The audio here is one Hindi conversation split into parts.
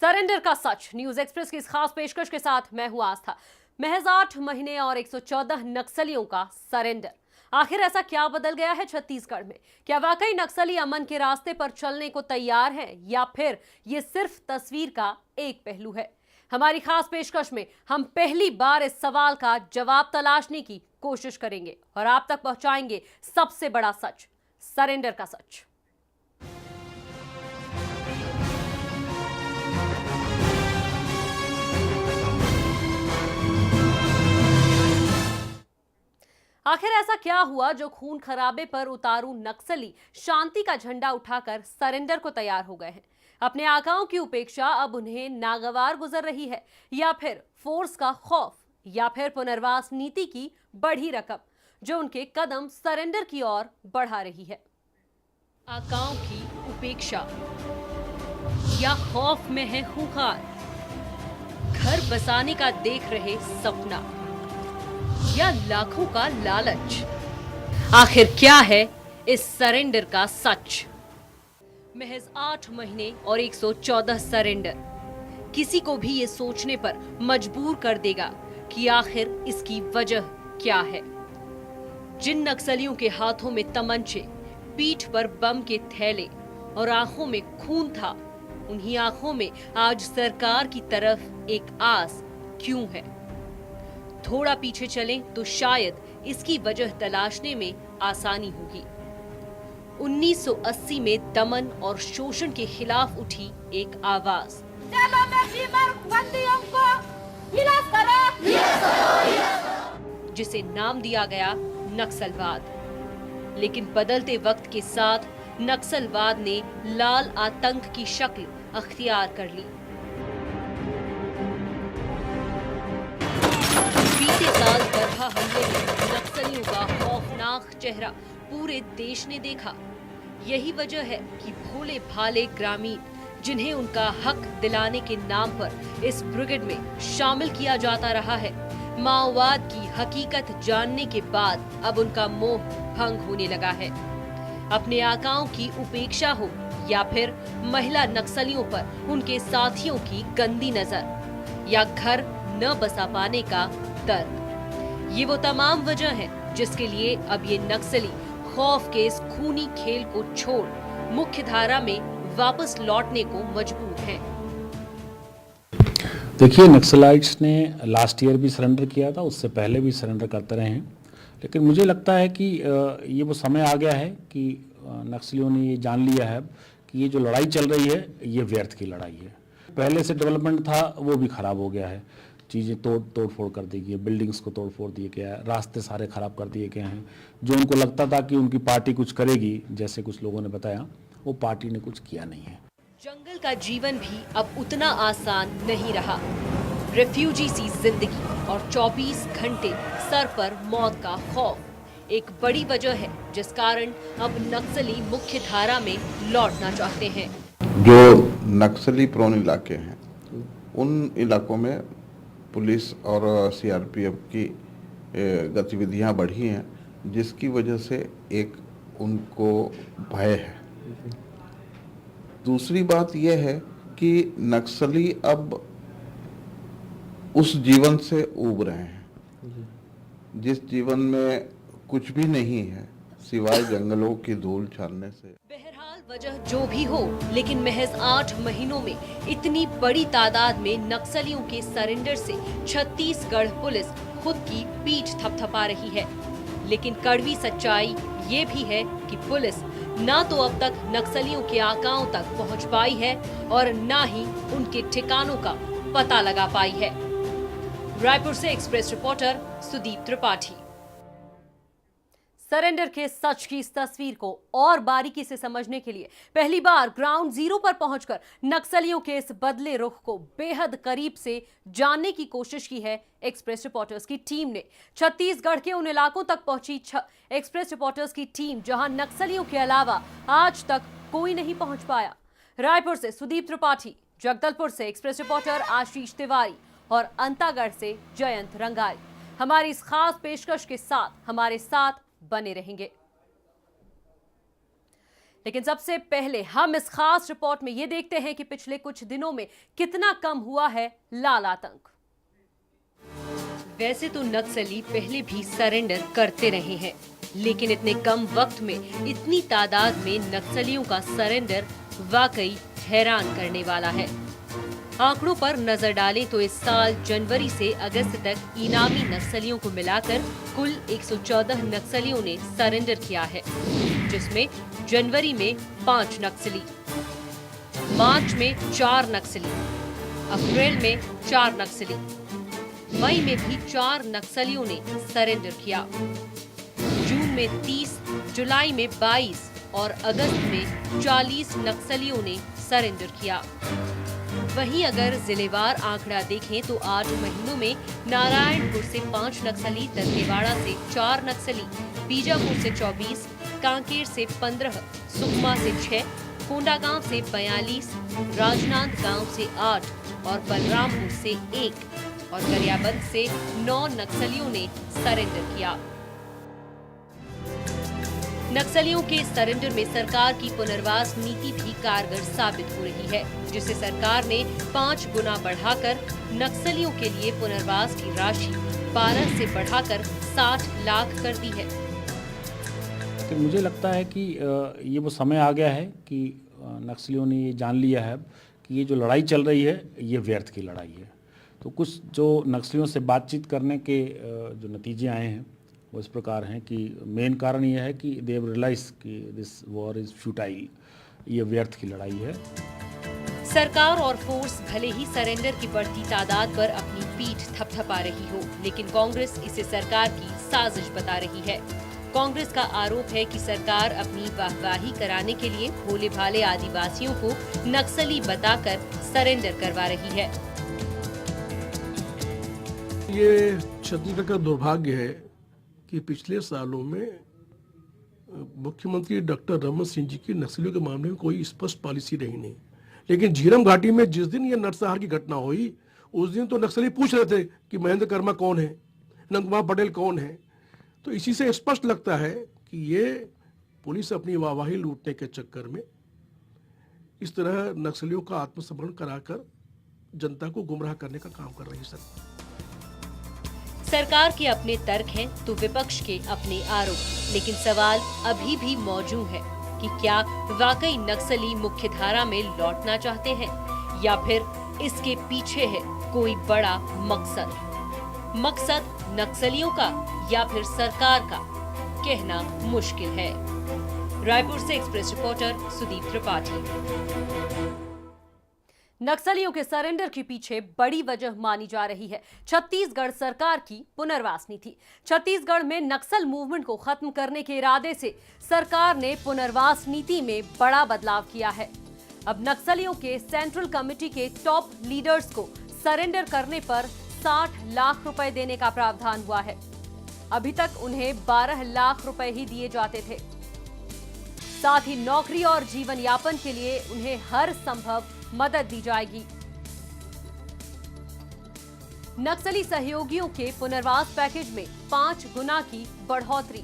सरेंडर का सच। न्यूज एक्सप्रेस की इस खास पेशकश के साथ मैं हूं आस्था। महज 8 महीने और 114 नक्सलियों का सरेंडर। आखिर ऐसा क्या बदल गया है छत्तीसगढ़ में? क्या वाकई नक्सली अमन के रास्ते पर चलने को तैयार हैं या फिर ये सिर्फ तस्वीर का एक पहलू है? हमारी खास पेशकश में हम पहली बार इस सवाल का जवाब तलाशने की कोशिश करेंगे और आप तक पहुंचाएंगे सबसे बड़ा सच, सरेंडर का सच। आखिर ऐसा क्या हुआ जो खून खराबे पर उतारू नक्सली शांति का झंडा उठाकर सरेंडर को तैयार हो गए हैं? अपने आकाओं की उपेक्षा अब उन्हें नागवार गुजर रही है, या फिर फोर्स का खौफ, या फिर पुनर्वास नीति की बढ़ी रकम जो उनके कदम सरेंडर की ओर बढ़ा रही है? आकाओं की उपेक्षा या खौफ में है खूंखार, घर बसाने का देख रहे सपना, या लाखों का लालच? आखिर क्या है इस सरेंडर का सच? महज 8 महीने और 114 सरेंडर किसी को भी ये सोचने पर मजबूर कर देगा कि आखिर इसकी वजह क्या है। जिन नक्सलियों के हाथों में तमंचे, पीठ पर बम के थैले और आंखों में खून था, उन्हीं आंखों में आज सरकार की तरफ एक आस क्यों है? थोड़ा पीछे चलें तो शायद इसकी वजह तलाशने में आसानी होगी। 1980 में दमन और शोषण के खिलाफ उठी एक आवाज, जिसे नाम दिया गया नक्सलवाद। लेकिन बदलते वक्त के साथ नक्सलवाद ने लाल आतंक की शक्ल अख्तियार कर ली। बीते साल दरभा हमले में नक्सलियों का खौफनाक चेहरा पूरे देश ने देखा। यही वजह है कि भोले भाले ग्रामीण, जिन्हें उनका हक दिलाने के नाम पर इस ब्रिगेड में शामिल किया जाता रहा है, माओवाद की हकीकत जानने के बाद अब उनका मोह भंग होने लगा है। अपने आकाओं की उपेक्षा हो या फिर महिला नक्सलियों पर उनके साथियों की गंदी नजर, या घर न बसा पाने का दर्द, ये वो तमाम वजह है जिसके लिए अब ये नक्सली खौफ के इस खूनी खेल को छोड़ मुख्य धारा में वापस लौटने को मजबूर हैं। देखिए, नक्सलाइट्स ने लास्ट ईयर भी सरेंडर किया था, उससे पहले भी सरेंडर करते रहे हैं, लेकिन मुझे लगता है कि ये वो समय आ गया है कि नक्सलियों ने ये जान लिया है कि ये जो लड़ाई चल रही है ये व्यर्थ की लड़ाई है। पहले से डेवलपमेंट था वो भी खराब हो गया है, चीज़ें तोड़ फोड़ कर दी गई है, बिल्डिंग्स को तोड़ फोड़ दिए गया है, रास्ते सारे खराब कर दिए गए हैं। जो उनको लगता था कि उनकी पार्टी कुछ करेगी, जैसे कुछ लोगों ने बताया, वो पार्टी ने कुछ किया नहीं है। जंगल का जीवन भी अब उतना आसान नहीं रहा। रेफ्यूजी सी जिंदगी और 24 घंटे सर पर मौत का खौफ एक बड़ी वजह है जिस कारण अब नक्सली मुख्य धारा में लौटना चाहते हैं। जो नक्सली प्रोन इलाके हैं उन इलाकों में पुलिस और सीआरपीएफ की गतिविधियां बढ़ी हैं, जिसकी वजह से एक उनको भय है। दूसरी बात यह है कि नक्सली अब उस जीवन से ऊब रहे हैं जिस जीवन में कुछ भी नहीं है सिवाय जंगलों की धूल छानने से। बहरहाल वजह जो भी हो, लेकिन महज 8 महीनों में इतनी बड़ी तादाद में नक्सलियों के सरेंडर से छत्तीसगढ़ पुलिस खुद की पीठ थपथपा रही है। लेकिन कड़वी सच्चाई ये भी है कि पुलिस ना तो अब तक नक्सलियों के आकाओं तक पहुंच पाई है और ना ही उनके ठिकानों का पता लगा पाई है। रायपुर से express reporter Sudeep Tripathi. Surrender के सच की इस तस्वीर को और बारीकी से समझने के लिए पहली बार ग्राउंड जीरो पर पहुंचकर नक्सलियों के इस बदले रुख को बेहद करीब से जानने की कोशिश की है एक्सप्रेस रिपोर्टर्स की टीम ने। छत्तीसगढ़ के उन इलाकों तक पहुंची एक्सप्रेस रिपोर्टर्स की टीम जहां नक्सलियों के अलावा आज तक कोई नहीं पहुंच पाया। रायपुर से सुदीप त्रिपाठी, जगदलपुर से एक्सप्रेस रिपोर्टर आशीष तिवारी और अंतागढ़ से जयंत रंगारी हमारी इस खास पेशकश के साथ हमारे साथ बने रहेंगे। लेकिन सबसे पहले हम इस खास रिपोर्ट में ये देखते हैं कि पिछले कुछ दिनों में कितना कम हुआ है लाल आतंक। वैसे तो नक्सली पहले भी सरेंडर करते रहे हैं, लेकिन इतने कम वक्त में इतनी तादाद में नक्सलियों का सरेंडर वाकई हैरान करने वाला है। आंकड़ों पर नजर डालें तो इस साल जनवरी से अगस्त तक इनामी नक्सलियों को मिलाकर कुल 114 नक्सलियों ने सरेंडर किया है, जिसमें जनवरी में 5 नक्सली, मार्च में 4 नक्सली, अप्रैल में 4 नक्सली, मई में भी 4 नक्सलियों ने सरेंडर किया, जून में 30, जुलाई में 22 और अगस्त में 40 नक्सलियों ने सरेंडर किया। वहीं अगर जिलेवार आंकड़ा देखें तो 8 महीनों में नारायणपुर से 5 नक्सली, दंतेवाड़ा से 4 नक्सली, बीजापुर से 24, कांकेर से 15, सुकमा से 6, कोंडागांव से 42, राजनांदगांव से 8 और बलरामपुर से 1 और गरियाबंद से 9 नक्सलियों ने सरेंडर किया। नक्सलियों के सरेंडर में सरकार की पुनर्वास नीति भी कारगर साबित हो रही है, जिसे सरकार ने 5 गुना बढ़ाकर नक्सलियों के लिए पुनर्वास की राशि 12 से बढ़ाकर 60 लाख कर दी है। तो मुझे लगता है कि ये वो समय आ गया है कि नक्सलियों ने ये जान लिया है कि ये जो लड़ाई चल रही है ये व्यर्थ की लड़ाई है। तो कुछ जो नक्सलियों से बातचीत करने के जो नतीजे आए हैं वो इस प्रकार हैं कि मेन कारण ये है कि दे हैव रियलाइज्ड कि दिस वॉर इज फ्यूटाइल, ये व्यर्थ की लड़ाई है। सरकार और फोर्स भले ही सरेंडर की बढ़ती तादाद पर अपनी पीठ थपथपा रही हो, लेकिन कांग्रेस इसे सरकार की साजिश बता रही है। कांग्रेस का आरोप है कि सरकार अपनी वाहवाही कराने के लिए भोले भाले आदिवासियों को नक्सली बताकर सरेंडर करवा रही है। ये छत्तीसगढ़ का दुर्भाग्य है कि पिछले सालों में मुख्यमंत्री डॉक्टर रमन सिंह जी की नक्सलियों के मामले में कोई स्पष्ट पॉलिसी रही नहीं, लेकिन झीरम घाटी में जिस दिन ये नरसंहार की घटना हुई उस दिन तो नक्सली पूछ रहे थे कि महेंद्र कर्मा कौन है, नंदकुमार पटेल कौन है। तो इसी से स्पष्ट लगता है कि ये पुलिस अपनी वाहवाही लूटने के चक्कर में इस तरह नक्सलियों का आत्मसमरण कराकर जनता को गुमराह करने का काम कर रही है। सरकार के अपने तर्क हैं तो विपक्ष के अपने आरोप, लेकिन सवाल अभी भी मौजूद है कि क्या वाकई नक्सली मुख्य धारा में लौटना चाहते हैं या फिर इसके पीछे है कोई बड़ा मकसद नक्सलियों का या फिर सरकार का, कहना मुश्किल है। रायपुर से एक्सप्रेस रिपोर्टर सुदीप त्रिपाठी। नक्सलियों के सरेंडर के पीछे बड़ी वजह मानी जा रही है छत्तीसगढ़ सरकार की पुनर्वास नीति। छत्तीसगढ़ में नक्सल मूवमेंट को खत्म करने के इरादे से सरकार ने पुनर्वास नीति में बड़ा बदलाव किया है। अब नक्सलियों के सेंट्रल कमेटी के टॉप लीडर्स को सरेंडर करने पर 60 लाख रुपए देने का प्रावधान हुआ है। अभी तक उन्हें 12 लाख रुपए ही दिए जाते थे। साथ ही नौकरी और जीवन यापन के लिए उन्हें हर संभव मदद दी जाएगी। नक्सली सहयोगियों के पुनर्वास पैकेज में 5 गुना की बढ़ोतरी।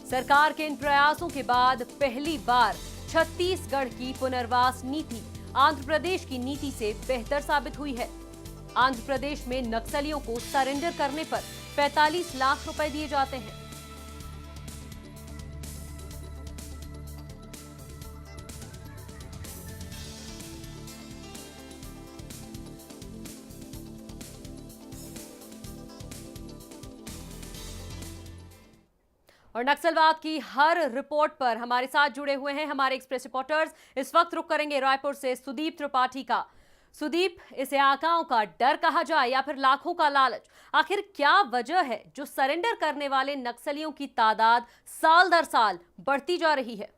सरकार के इन प्रयासों के बाद पहली बार छत्तीसगढ़ की पुनर्वास नीति आंध्र प्रदेश की नीति से बेहतर साबित हुई है। आंध्र प्रदेश में नक्सलियों को सरेंडर करने पर 45 लाख रुपए दिए जाते हैं। और नक्सलवाद की हर रिपोर्ट पर हमारे साथ जुड़े हुए हैं हमारे एक्सप्रेस रिपोर्टर्स। इस वक्त रुक करेंगे रायपुर से सुदीप त्रिपाठी का। सुदीप, इसे आकाओं का डर कहा जाए या फिर लाखों का लालच, आखिर क्या वजह है जो सरेंडर करने वाले नक्सलियों की तादाद साल दर साल बढ़ती जा रही है?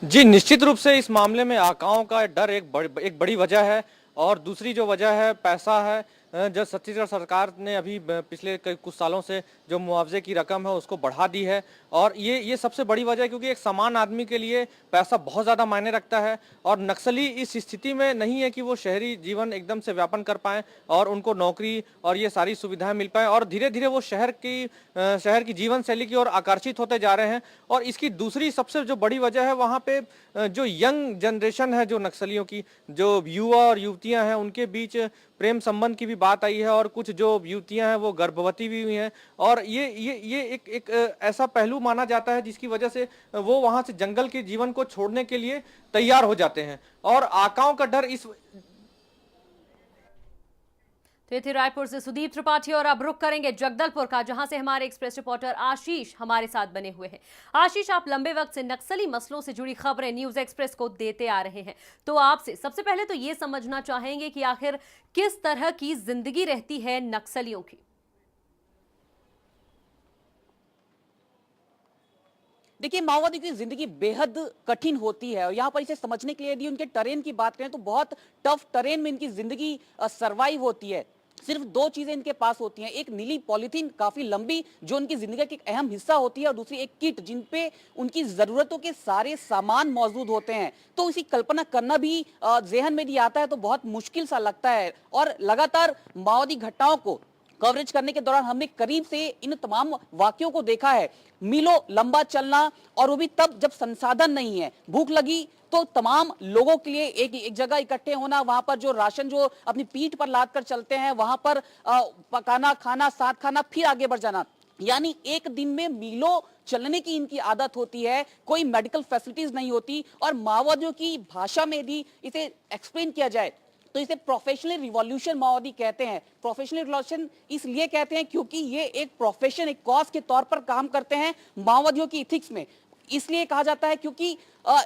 जी, निश्चित रूप से इस मामले में आकाओं का डर एक बड़ी वजह है और दूसरी जो वजह है पैसा है। जो छत्तीसगढ़ सरकार ने अभी पिछले कुछ सालों से जो मुआवजे की रकम है उसको बढ़ा दी है, और ये सबसे बड़ी वजह है क्योंकि एक सामान्य आदमी के लिए पैसा बहुत ज़्यादा मायने रखता है, और नक्सली इस स्थिति में नहीं है कि वो शहरी जीवन एकदम से व्यापन कर पाएँ और उनको नौकरी और ये सारी सुविधाएं मिल पाएँ, और धीरे धीरे वो शहर की जीवन शैली की ओर आकर्षित होते जा रहे हैं। और इसकी दूसरी सबसे जो बड़ी वजह है, वहाँ पे जो यंग जनरेशन है, जो नक्सलियों की जो युवा और युवतियां हैं, उनके बीच प्रेम संबंध की भी बात आई है, और कुछ जो युवतियां हैं वो गर्भवती भी हुई हैं, और ये एक ऐसा पहलू माना जाता है जिसकी वजह से वो वहां से जंगल के जीवन को छोड़ने के लिए तैयार हो जाते हैं, और आकाओं का डर इस तो ये थी रायपुर से सुदीप त्रिपाठी, और अब रुख करेंगे जगदलपुर का, जहां से हमारे एक्सप्रेस रिपोर्टर आशीष हमारे साथ बने हुए हैं। आशीष, आप लंबे वक्त से नक्सली मसलों से जुड़ी खबरें न्यूज एक्सप्रेस को देते आ रहे हैं, तो आपसे सबसे पहले तो ये समझना चाहेंगे कि आखिर किस तरह की जिंदगी रहती है नक्सलियों की। देखिए, माओवादी की जिंदगी बेहद कठिन होती है, और यहाँ पर इसे समझने के लिए यदि उनके टरेन की बात करें तो बहुत टफ टरेन में इनकी जिंदगी सरवाइव होती है। सिर्फ दो चीजें इनके पास होती हैं, एक नीली पॉलीथीन काफी लंबी जो उनकी जिंदगी की एक अहम हिस्सा होती है, और दूसरी एक किट जिन पे उनकी जरूरतों के सारे सामान मौजूद होते हैं। तो इसी कल्पना करना भी जेहन में नहीं आता है, तो बहुत मुश्किल सा लगता है। और लगातार माओवादी घटनाओं को कवरेज करने के दौरान हमने करीब से इन तमाम वाक्यों को देखा है। मीलों लंबा चलना, और वो भी तब जब संसाधन नहीं है। भूख लगी तो तमाम लोगों के लिए एक जगह इकट्ठे होना, वहां पर जो राशन जो अपनी पीठ पर लाद कर चलते हैं, वहां पर पकाना, खाना, साथ खाना, फिर आगे बढ़ जाना। यानी एक दिन में मीलों चलने की इनकी आदत होती है, कोई मेडिकल फैसिलिटीज नहीं होती। और माओवादियों की भाषा में यदि इसे एक्सप्लेन किया जाए तो इसे प्रोफेशनल रिवॉल्यूशन माओवादी कहते हैं। प्रोफेशनल रिवॉल्यूशन इसलिए कहते हैं क्योंकि ये एक प्रोफेशन, एक कॉज के तौर पर काम करते हैं माओवादियों की इथिक्स में। इसलिए कहा जाता है क्योंकि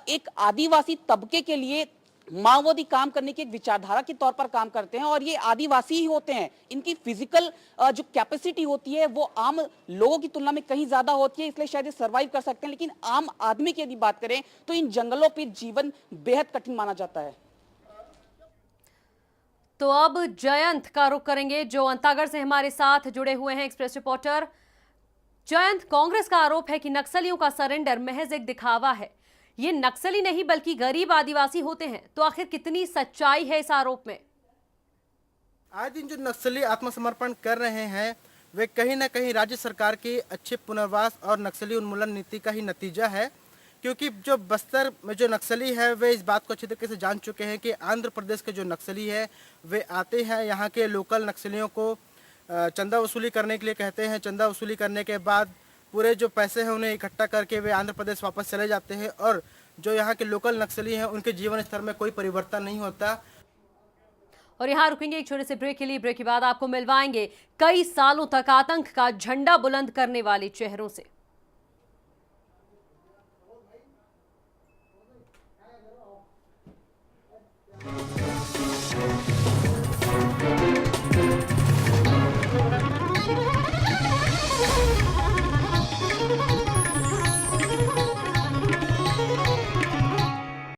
एक आदिवासी तबके के लिए माओवादी काम करने की एक विचारधारा के तौर पर काम करते हैं, और ये आदिवासी ही होते हैं। इनकी फिजिकल जो कैपेसिटी होती है वो आम लोगों की तुलना में कहीं ज्यादा होती है, इसलिए शायद ये सर्वाइव कर सकते हैं। लेकिन आम आदमी की यदि बात करें तो इन जंगलों पर जीवन बेहद कठिन माना जाता है। तो अब जयंत का रुख करेंगे, जो अंतागढ़ से हमारे साथ जुड़े हुए हैं एक्सप्रेस रिपोर्टर। जयंत, कांग्रेस का आरोप है कि नक्सलियों का सरेंडर महज एक दिखावा है। ये नक्सली नहीं बल्कि गरीब आदिवासी होते हैं, तो आखिर कितनी सच्चाई है इस आरोप में? आज दिन जो नक्सली आत्मसमर्पण कर रहे हैं वे कहीं ना कहीं राज्य सरकार की अच्छे पुनर्वास और नक्सली उन्मूलन नीति का ही नतीजा है, क्योंकि जो बस्तर में जो नक्सली है वे इस बात को अच्छी तरीके से जान चुके हैं कि आंध्र प्रदेश के जो नक्सली है वे आते हैं यहाँ के लोकल नक्सलियों को चंदा वसूली करने के लिए कहते हैं। चंदा वसूली करने के बाद पूरे जो पैसे हैं उन्हें इकट्ठा करके वे आंध्र प्रदेश वापस चले जाते हैं, और जो यहाँ के लोकल नक्सली हैं उनके जीवन स्तर में कोई परिवर्तन नहीं होता। और यहाँ रुकेंगे एक छोटे से ब्रेक के लिए। ब्रेक के बाद आपको मिलवाएंगे कई सालों तक आतंक का झंडा बुलंद करने वाले चेहरों से।